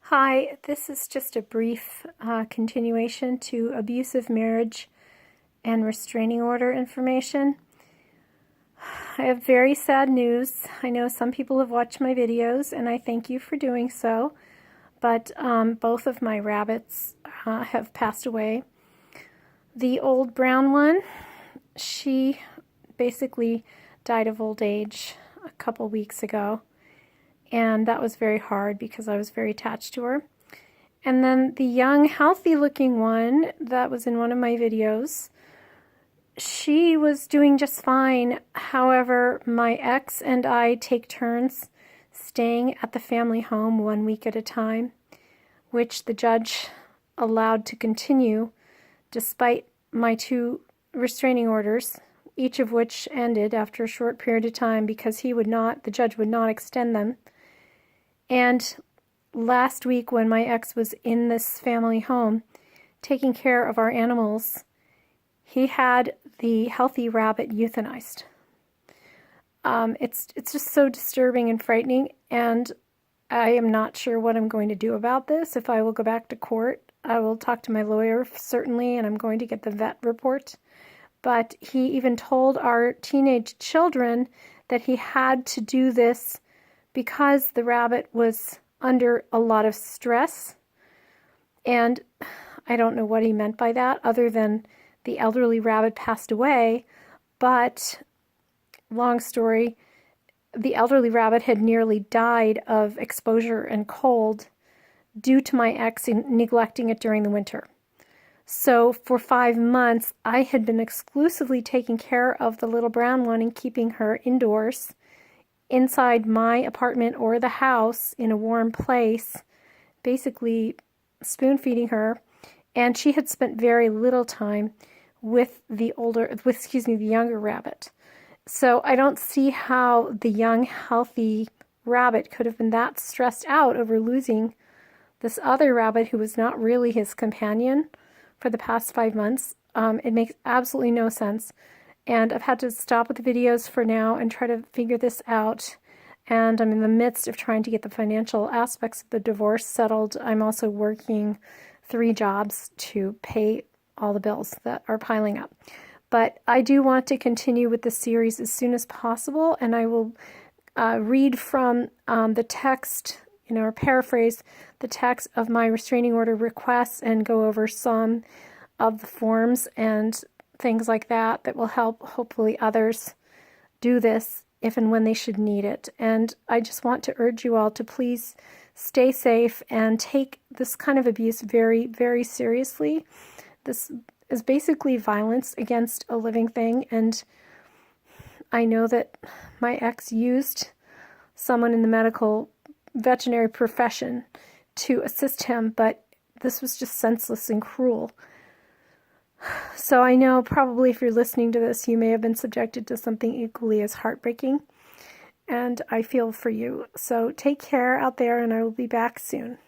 Hi, this is just a brief continuation to abusive marriage and restraining order information. I have very sad news. I know some people have watched my videos, and I thank you for doing so, but both of my rabbits have passed away. The old brown one, she basically died of old age a couple weeks ago. And that was very hard because I was very attached to her. And then the young, healthy-looking one that was in one of my videos, she was doing just fine. However, my ex and I take turns staying at the family home 1 week at a time, which the judge allowed to continue despite my 2 restraining orders, each of which ended after a short period of time because the judge would not extend them. And last week when my ex was in this family home taking care of our animals, he had the healthy rabbit euthanized. It's just so disturbing and frightening, and I am not sure what I'm going to do about this. If I will go back to court, I will talk to my lawyer, certainly, and I'm going to get the vet report. But he even told our teenage children that he had to do this because the rabbit was under a lot of stress. And I don't know what he meant by that, other than the elderly rabbit passed away. But long story, the elderly rabbit had nearly died of exposure and cold due to my ex neglecting it during the winter. So for 5 months, I had been exclusively taking care of the little brown one and keeping her indoors inside my apartment or the house in a warm place, basically spoon feeding her. And she had spent very little time with the younger rabbit. So I don't see how the young, healthy rabbit could have been that stressed out over losing this other rabbit who was not really his companion for the past 5 months. It makes absolutely no sense. And I've had to stop with the videos for now and try to figure this out. And I'm in the midst of trying to get the financial aspects of the divorce settled. I'm also working 3 jobs to pay all the bills that are piling up. But I do want to continue with the series as soon as possible, and I will read from the text, or paraphrase the text of my restraining order requests and go over some of the forms and things like that will help hopefully others do this if and when they should need it. And I just want to urge you all to please stay safe and take this kind of abuse very, very seriously. This is basically violence against a living thing, and I know that my ex used someone in the medical veterinary profession to assist him, but this was just senseless and cruel. So I know probably if you're listening to this, you may have been subjected to something equally as heartbreaking, and I feel for you. So take care out there, and I will be back soon.